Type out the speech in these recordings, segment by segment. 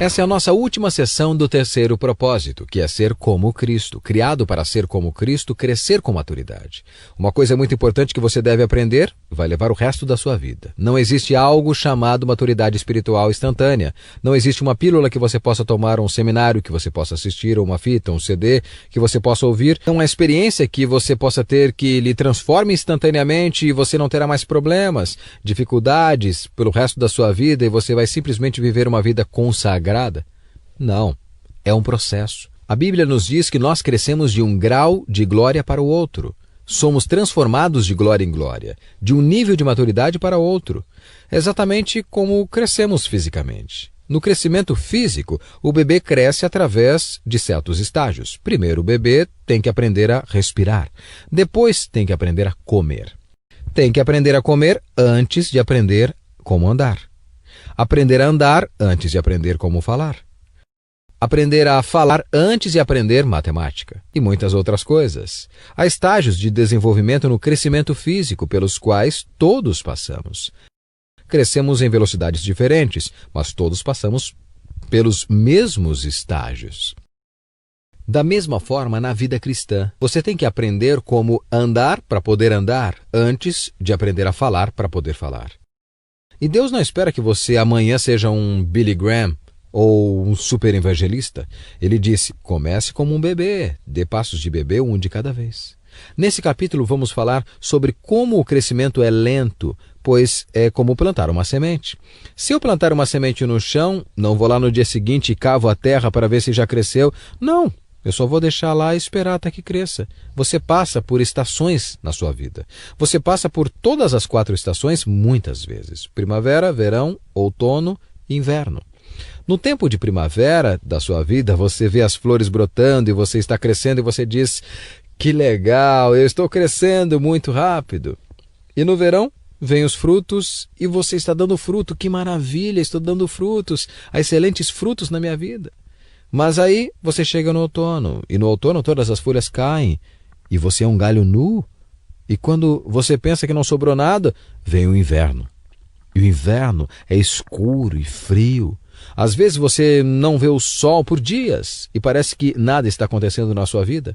Essa é a nossa última sessão do terceiro propósito, que é ser como Cristo. Criado para ser como Cristo, crescer com maturidade. Uma coisa muito importante que você deve aprender, vai levar o resto da sua vida. Não existe algo chamado maturidade espiritual instantânea. Não existe uma pílula que você possa tomar, um seminário que você possa assistir, ou uma fita, um CD que você possa ouvir. É uma experiência que você possa ter que lhe transforme instantaneamente e você não terá mais problemas, dificuldades pelo resto da sua vida e você vai simplesmente viver uma vida consagrada. Não, é um processo. A Bíblia nos diz que nós crescemos de um grau de glória para o outro. Somos transformados de glória em glória, de um nível de maturidade para outro. É exatamente como crescemos fisicamente. No crescimento físico, o bebê cresce através de certos estágios. Primeiro, o bebê tem que aprender a respirar. Depois, tem que aprender a comer. Tem que aprender a comer antes de aprender como andar. Aprender a andar antes de aprender como falar. Aprender a falar antes de aprender matemática. E muitas outras coisas. Há estágios de desenvolvimento no crescimento físico pelos quais todos passamos. Crescemos em velocidades diferentes, mas todos passamos pelos mesmos estágios. Da mesma forma, na vida cristã, você tem que aprender como andar para poder andar antes de aprender a falar para poder falar. E Deus não espera que você amanhã seja um Billy Graham ou um super evangelista. Ele disse, comece como um bebê, dê passos de bebê, um de cada vez. Nesse capítulo vamos falar sobre como o crescimento é lento, pois é como plantar uma semente. Se eu plantar uma semente no chão, não vou lá no dia seguinte e cavo a terra para ver se já cresceu. Não. Eu só vou deixar lá e esperar até que cresça. Você passa por estações na sua vida. Você passa por todas as 4 estações muitas vezes. Primavera, verão, outono e inverno. No tempo de primavera da sua vida, você vê as flores brotando e você está crescendo e você diz, que legal, eu estou crescendo muito rápido. E no verão, vêm os frutos e você está dando fruto. Que maravilha, estou dando frutos, excelentes frutos na minha vida. Mas aí você chega no outono, e no outono todas as folhas caem, e você é um galho nu. E quando você pensa que não sobrou nada, vem o inverno. E o inverno é escuro e frio. Às vezes você não vê o sol por dias, e parece que nada está acontecendo na sua vida.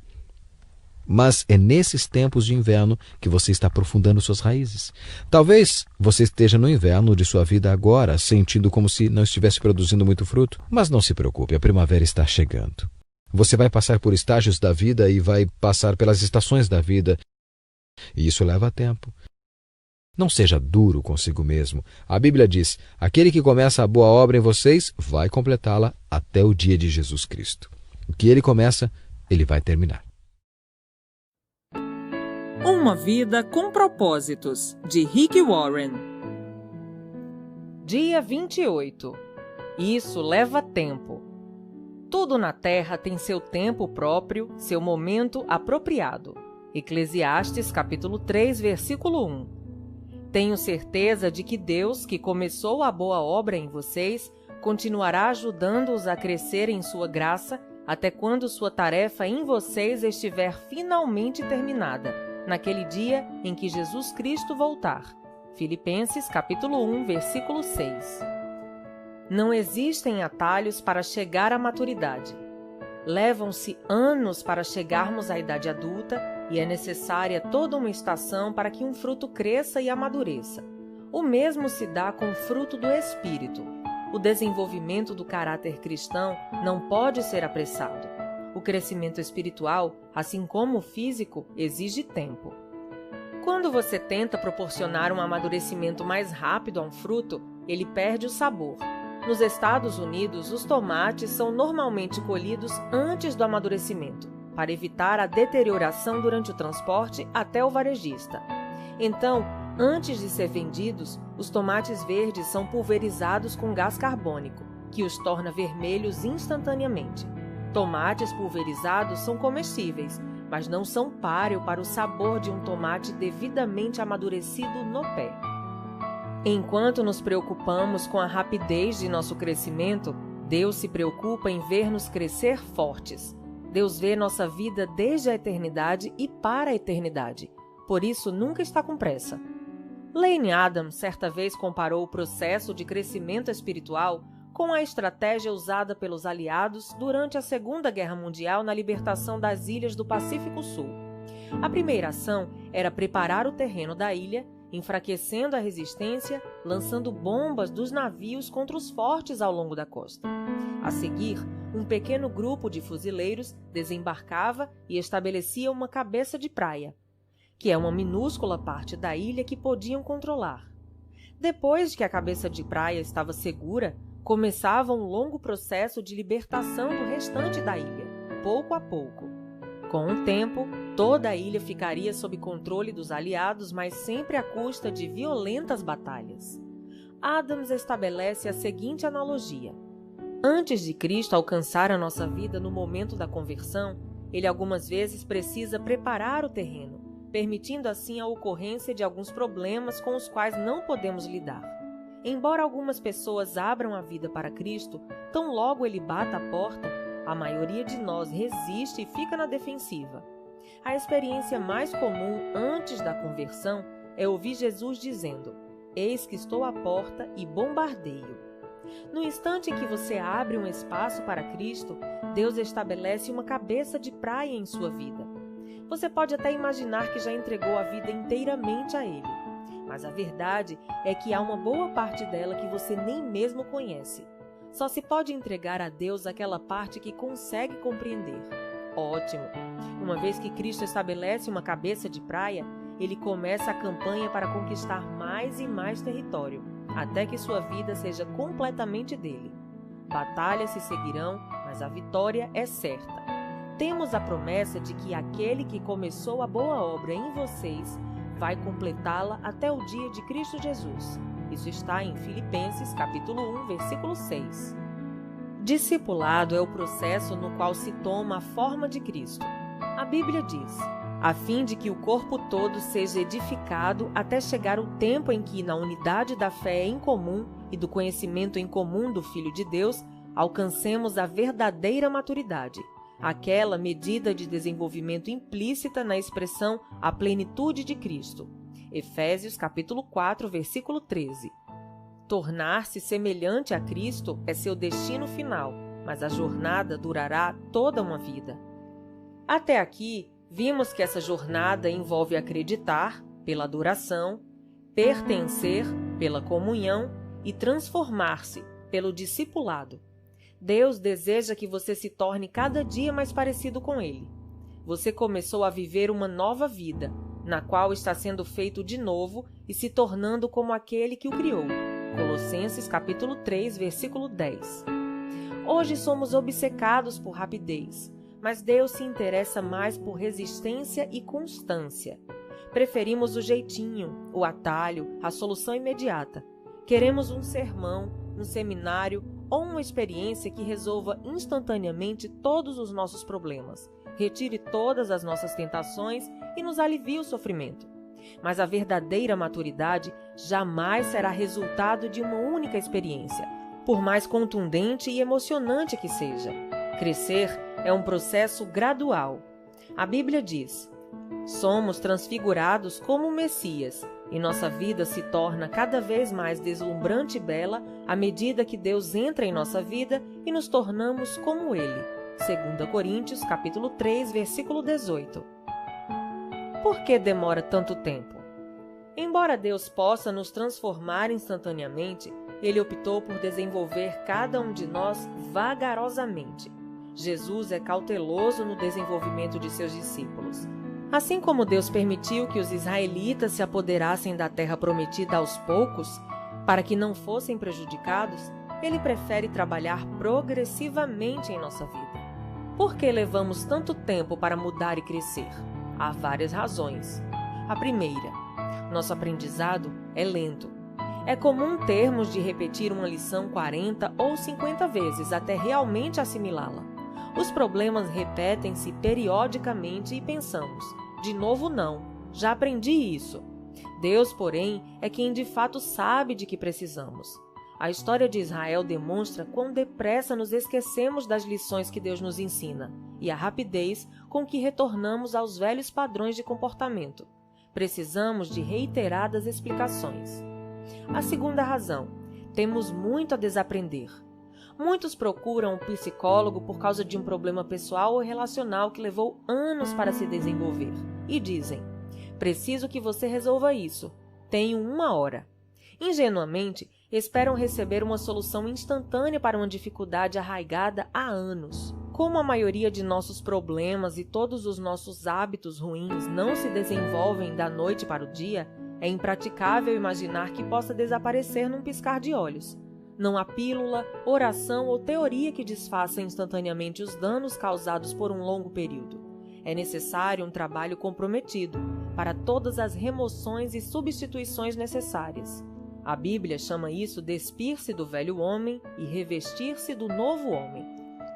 Mas é nesses tempos de inverno que você está aprofundando suas raízes. Talvez você esteja no inverno de sua vida agora, sentindo como se não estivesse produzindo muito fruto. Mas não se preocupe, a primavera está chegando. Você vai passar por estágios da vida e vai passar pelas estações da vida. E isso leva tempo. Não seja duro consigo mesmo. A Bíblia diz, aquele que começa a boa obra em vocês vai completá-la até o dia de Jesus Cristo. O que ele começa, ele vai terminar. Uma vida com propósitos, de Rick Warren. Dia 28. Isso leva tempo. Tudo na terra tem seu tempo próprio, seu momento apropriado. Eclesiastes capítulo 3, versículo 1. Tenho certeza de que Deus, que começou a boa obra em vocês, continuará ajudando-os a crescer em sua graça até quando sua tarefa em vocês estiver finalmente terminada, naquele dia em que Jesus Cristo voltar. Filipenses capítulo 1, versículo 6. Não existem atalhos para chegar à maturidade. Levam-se anos para chegarmos à idade adulta e é necessária toda uma estação para que um fruto cresça e amadureça. O mesmo se dá com o fruto do Espírito. O desenvolvimento do caráter cristão não pode ser apressado. O crescimento espiritual, assim como o físico, exige tempo. Quando você tenta proporcionar um amadurecimento mais rápido a um fruto, ele perde o sabor. Nos Estados Unidos, os tomates são normalmente colhidos antes do amadurecimento, para evitar a deterioração durante o transporte até o varejista. Então, antes de ser vendidos, os tomates verdes são pulverizados com gás carbônico, que os torna vermelhos instantaneamente. Tomates pulverizados são comestíveis, mas não são páreo para o sabor de um tomate devidamente amadurecido no pé. Enquanto nos preocupamos com a rapidez de nosso crescimento, Deus se preocupa em ver-nos crescer fortes. Deus vê nossa vida desde a eternidade e para a eternidade. Por isso, nunca está com pressa. Lane Adams certa vez comparou o processo de crescimento espiritual com a estratégia usada pelos aliados durante a Segunda Guerra Mundial na libertação das ilhas do Pacífico Sul. A primeira ação era preparar o terreno da ilha, enfraquecendo a resistência, lançando bombas dos navios contra os fortes ao longo da costa. A seguir, um pequeno grupo de fuzileiros desembarcava e estabelecia uma cabeça de praia, que é uma minúscula parte da ilha que podiam controlar. Depois que a cabeça de praia estava segura, começava um longo processo de libertação do restante da ilha, pouco a pouco. Com o tempo, toda a ilha ficaria sob controle dos aliados, mas sempre à custa de violentas batalhas. Adams estabelece a seguinte analogia. Antes de Cristo alcançar a nossa vida no momento da conversão, ele algumas vezes precisa preparar o terreno, permitindo assim a ocorrência de alguns problemas com os quais não podemos lidar. Embora algumas pessoas abram a vida para Cristo, tão logo ele bata a porta, a maioria de nós resiste e fica na defensiva. A experiência mais comum antes da conversão é ouvir Jesus dizendo: "Eis que estou à porta e bombardeio". No instante em que você abre um espaço para Cristo, Deus estabelece uma cabeça de praia em sua vida. Você pode até imaginar que já entregou a vida inteiramente a Ele, mas a verdade é que há uma boa parte dela que você nem mesmo conhece. Só se pode entregar a Deus aquela parte que consegue compreender. Ótimo! Uma vez que Cristo estabelece uma cabeça de praia, ele começa a campanha para conquistar mais e mais território, até que sua vida seja completamente dele. Batalhas se seguirão, mas a vitória é certa. Temos a promessa de que aquele que começou a boa obra em vocês vai completá-la até o dia de Cristo Jesus. Isso está em Filipenses, capítulo 1, versículo 6. Discipulado é o processo no qual se toma a forma de Cristo. A Bíblia diz: a fim de que o corpo todo seja edificado até chegar o tempo em que, na unidade da fé em comum e do conhecimento em comum do Filho de Deus, alcancemos a verdadeira maturidade, aquela medida de desenvolvimento implícita na expressão a plenitude de Cristo. Efésios capítulo 4, versículo 13. Tornar-se semelhante a Cristo é seu destino final, mas a jornada durará toda uma vida. Até aqui, vimos que essa jornada envolve acreditar, pela adoração, pertencer, pela comunhão e transformar-se, pelo discipulado. Deus deseja que você se torne cada dia mais parecido com Ele. Você começou a viver uma nova vida, na qual está sendo feito de novo e se tornando como aquele que o criou. Colossenses capítulo 3, versículo 10. Hoje somos obcecados por rapidez, mas Deus se interessa mais por resistência e constância. Preferimos o jeitinho, o atalho, a solução imediata. Queremos um sermão, um seminário ou uma experiência que resolva instantaneamente todos os nossos problemas, retire todas as nossas tentações e nos alivie o sofrimento. Mas a verdadeira maturidade jamais será resultado de uma única experiência, por mais contundente e emocionante que seja. Crescer é um processo gradual. A Bíblia diz: somos transfigurados como o Messias, e nossa vida se torna cada vez mais deslumbrante e bela à medida que Deus entra em nossa vida e nos tornamos como Ele. 2 Coríntios, capítulo 3, versículo 18. Por que demora tanto tempo? Embora Deus possa nos transformar instantaneamente, Ele optou por desenvolver cada um de nós vagarosamente. Jesus é cauteloso no desenvolvimento de seus discípulos. Assim como Deus permitiu que os israelitas se apoderassem da terra prometida aos poucos, para que não fossem prejudicados, Ele prefere trabalhar progressivamente em nossa vida. Por que levamos tanto tempo para mudar e crescer? Há várias razões. A primeira, nosso aprendizado é lento. É comum termos de repetir uma lição 40 ou 50 vezes até realmente assimilá-la. Os problemas repetem-se periodicamente e pensamos: de novo não, já aprendi isso. Deus, porém, é quem de fato sabe de que precisamos. A história de Israel demonstra quão depressa nos esquecemos das lições que Deus nos ensina e a rapidez com que retornamos aos velhos padrões de comportamento. Precisamos de reiteradas explicações. A segunda razão: temos muito a desaprender. Muitos procuram um psicólogo por causa de um problema pessoal ou relacional que levou anos para se desenvolver. E dizem: preciso que você resolva isso. Tenho 1 hora. Ingenuamente, esperam receber uma solução instantânea para uma dificuldade arraigada há anos. Como a maioria de nossos problemas e todos os nossos hábitos ruins não se desenvolvem da noite para o dia, é impraticável imaginar que possa desaparecer num piscar de olhos. Não há pílula, oração ou teoria que desfaça instantaneamente os danos causados por um longo período. É necessário um trabalho comprometido para todas as remoções e substituições necessárias. A Bíblia chama isso despir-se do velho homem e revestir-se do novo homem.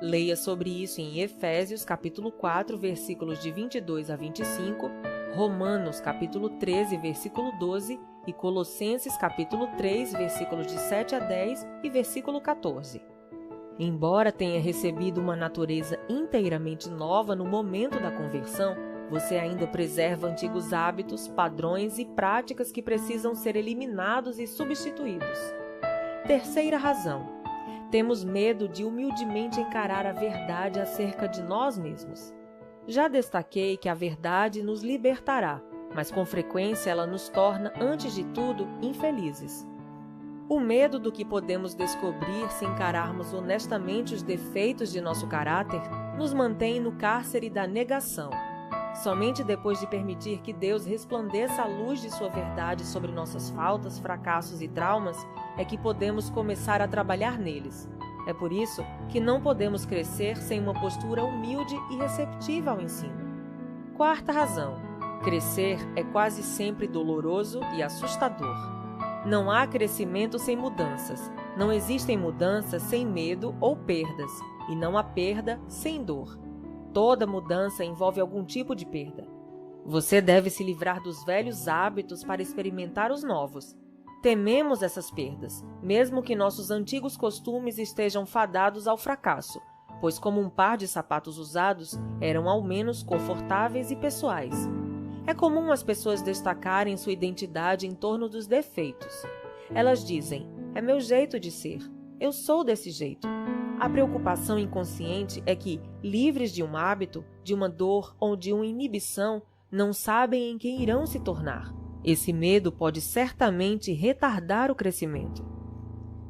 Leia sobre isso em Efésios capítulo 4, versículos de 22 a 25, Romanos capítulo 13, versículo 12 e Colossenses capítulo 3, versículos de 7 a 10 e versículo 14. Embora tenha recebido uma natureza inteiramente nova no momento da conversão, você ainda preserva antigos hábitos, padrões e práticas que precisam ser eliminados e substituídos. Terceira razão. Temos medo de humildemente encarar a verdade acerca de nós mesmos. Já destaquei que a verdade nos libertará, mas com frequência ela nos torna, antes de tudo, infelizes. O medo do que podemos descobrir se encararmos honestamente os defeitos de nosso caráter nos mantém no cárcere da negação. Somente depois de permitir que Deus resplandeça a luz de sua verdade sobre nossas faltas, fracassos e traumas, é que podemos começar a trabalhar neles. É por isso que não podemos crescer sem uma postura humilde e receptiva ao ensino. Quarta razão. Crescer é quase sempre doloroso e assustador. Não há crescimento sem mudanças. Não existem mudanças sem medo ou perdas. E não há perda sem dor. Toda mudança envolve algum tipo de perda. Você deve se livrar dos velhos hábitos para experimentar os novos. Tememos essas perdas, mesmo que nossos antigos costumes estejam fadados ao fracasso, pois como um par de sapatos usados, eram ao menos confortáveis e pessoais. É comum as pessoas destacarem sua identidade em torno dos defeitos. Elas dizem: é meu jeito de ser, eu sou desse jeito. A preocupação inconsciente é que, livres de um hábito, de uma dor ou de uma inibição, não sabem em quem irão se tornar. Esse medo pode certamente retardar o crescimento.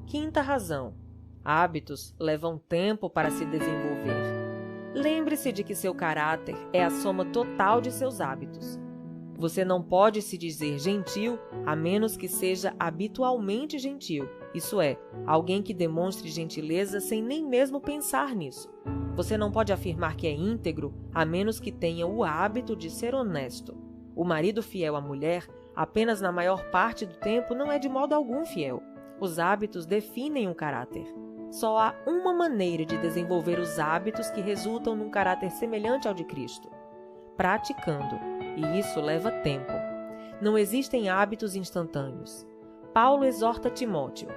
Quinta razão. Hábitos levam tempo para se desenvolver. Lembre-se de que seu caráter é a soma total de seus hábitos. Você não pode se dizer gentil a menos que seja habitualmente gentil. Isso é, alguém que demonstre gentileza sem nem mesmo pensar nisso. Você não pode afirmar que é íntegro a menos que tenha o hábito de ser honesto. O marido fiel à mulher, apenas na maior parte do tempo, não é de modo algum fiel. Os hábitos definem o caráter. Só há uma maneira de desenvolver os hábitos que resultam num caráter semelhante ao de Cristo: praticando, e isso leva tempo. Não existem hábitos instantâneos. Paulo exorta Timóteo: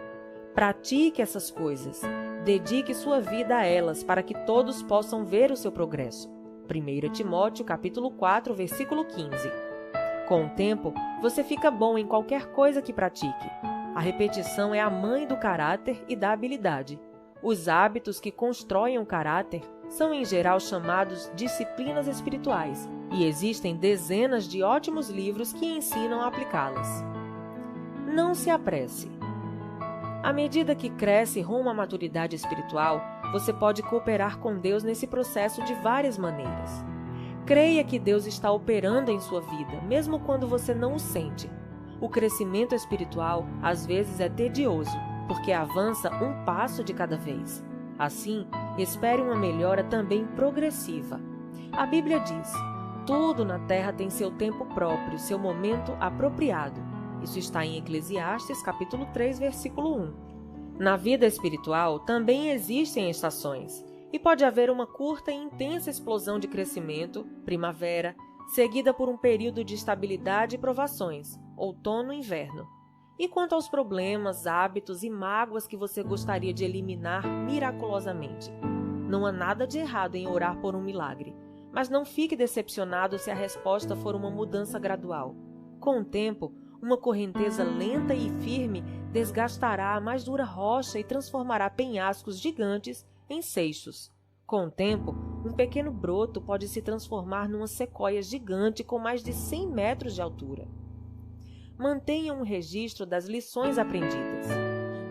pratique essas coisas, dedique sua vida a elas para que todos possam ver o seu progresso. 1 Timóteo capítulo 4, versículo 15. Com o tempo, você fica bom em qualquer coisa que pratique. A repetição é a mãe do caráter e da habilidade. Os hábitos que constroem o caráter são em geral chamados disciplinas espirituais, e existem dezenas de ótimos livros que ensinam a aplicá-las. Não se apresse. À medida que cresce rumo à maturidade espiritual, você pode cooperar com Deus nesse processo de várias maneiras. Creia que Deus está operando em sua vida, mesmo quando você não o sente. O crescimento espiritual, às vezes, é tedioso, porque avança um passo de cada vez. Assim, espere uma melhora também progressiva. A Bíblia diz: tudo na terra tem seu tempo próprio, seu momento apropriado. Isso está em Eclesiastes, capítulo 3, versículo 1. Na vida espiritual também existem estações, e pode haver uma curta e intensa explosão de crescimento, primavera, seguida por um período de estabilidade e provações, outono e inverno. E quanto aos problemas, hábitos e mágoas que você gostaria de eliminar miraculosamente? Não há nada de errado em orar por um milagre, mas não fique decepcionado se a resposta for uma mudança gradual. Com o tempo, uma correnteza lenta e firme desgastará a mais dura rocha e transformará penhascos gigantes em seixos. Com o tempo, um pequeno broto pode se transformar numa sequoia gigante com mais de 100 metros de altura. Mantenha um registro das lições aprendidas.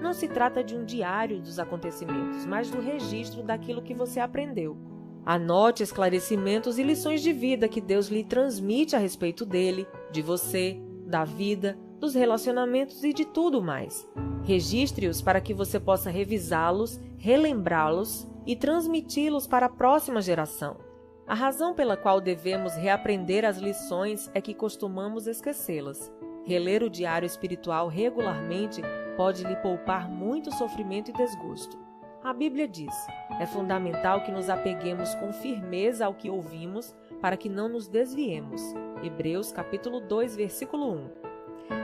Não se trata de um diário dos acontecimentos, mas do registro daquilo que você aprendeu. Anote esclarecimentos e lições de vida que Deus lhe transmite a respeito dele, de você, da vida, dos relacionamentos e de tudo mais. Registre-os para que você possa revisá-los, relembrá-los e transmiti-los para a próxima geração. A razão pela qual devemos reaprender as lições é que costumamos esquecê-las. Reler o diário espiritual regularmente pode lhe poupar muito sofrimento e desgosto. A Bíblia diz: é fundamental que nos apeguemos com firmeza ao que ouvimos para que não nos desviemos. Hebreus capítulo 2, versículo 1.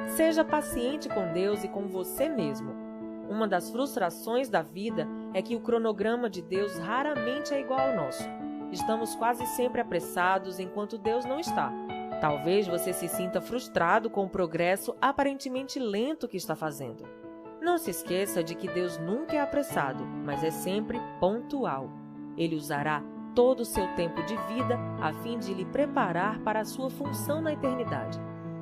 Seja paciente com Deus e com você mesmo. Uma das frustrações da vida é que o cronograma de Deus raramente é igual ao nosso. Estamos quase sempre apressados enquanto Deus não está. Talvez você se sinta frustrado com o progresso aparentemente lento que está fazendo. Não se esqueça de que Deus nunca é apressado, mas é sempre pontual. Ele usará todo o seu tempo de vida a fim de lhe preparar para a sua função na eternidade.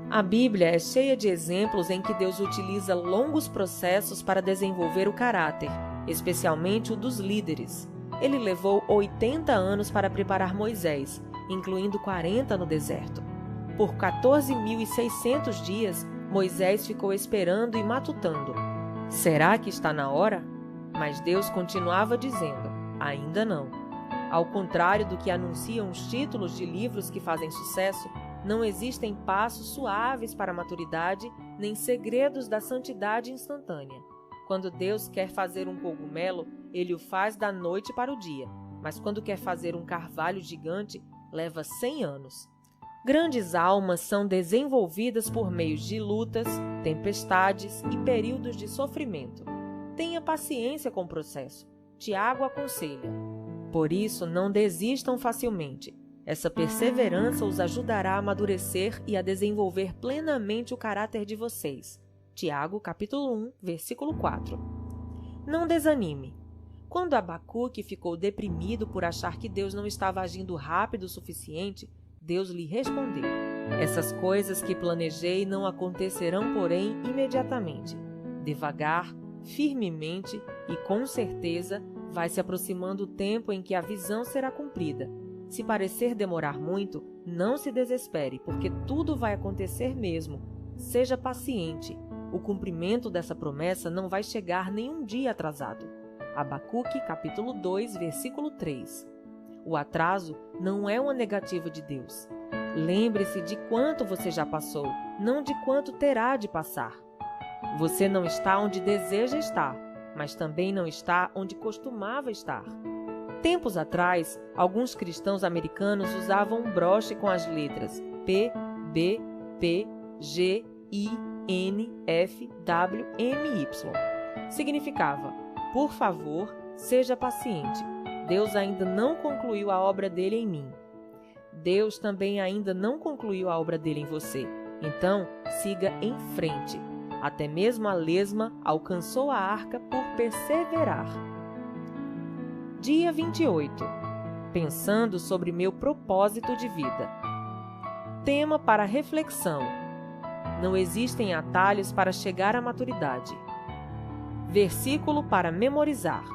A Bíblia é cheia de exemplos em que Deus utiliza longos processos para desenvolver o caráter, especialmente o dos líderes. Ele levou 80 anos para preparar Moisés, incluindo 40 no deserto. Por 14.600 dias, Moisés ficou esperando e matutando. Será que está na hora? Mas Deus continuava dizendo: ainda não. Ao contrário do que anunciam os títulos de livros que fazem sucesso, não existem passos suaves para a maturidade, nem segredos da santidade instantânea. Quando Deus quer fazer um cogumelo, Ele o faz da noite para o dia, mas quando quer fazer um carvalho gigante, leva 100 anos. Grandes almas são desenvolvidas por meio de lutas, tempestades e períodos de sofrimento. Tenha paciência com o processo. Tiago aconselha: por isso, não desistam facilmente. Essa perseverança os ajudará a amadurecer e a desenvolver plenamente o caráter de vocês. Tiago, capítulo 1, versículo 4. Não desanime. Quando Abacuque ficou deprimido por achar que Deus não estava agindo rápido o suficiente, Deus lhe respondeu: essas coisas que planejei não acontecerão, porém, imediatamente. Devagar, firmemente e com certeza, vai se aproximando o tempo em que a visão será cumprida. Se parecer demorar muito, não se desespere, porque tudo vai acontecer mesmo. Seja paciente. O cumprimento dessa promessa não vai chegar nenhum dia atrasado. Abacuque, capítulo 2, versículo 3. O atraso não é uma negativa de Deus. Lembre-se de quanto você já passou, não de quanto terá de passar. Você não está onde deseja estar, mas também não está onde costumava estar. Tempos atrás, alguns cristãos americanos usavam um broche com as letras P, B, P, G, I, N, F, W, M, Y. Significava: por favor, seja paciente. Deus ainda não concluiu a obra dele em mim. Deus também ainda não concluiu a obra dele em você. Então, siga em frente. Até mesmo a lesma alcançou a arca por perseverar. Dia 28. Pensando sobre meu propósito de vida. Tema para reflexão: não existem atalhos para chegar à maturidade. Versículo para memorizar: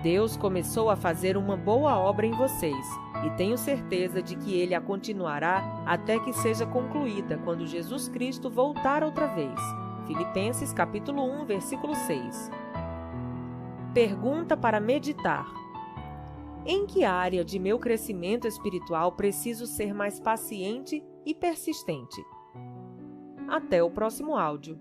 Deus começou a fazer uma boa obra em vocês, e tenho certeza de que Ele a continuará até que seja concluída quando Jesus Cristo voltar outra vez. Filipenses capítulo 1, versículo 6. Pergunta para meditar: em que área de meu crescimento espiritual preciso ser mais paciente e persistente? Até o próximo áudio.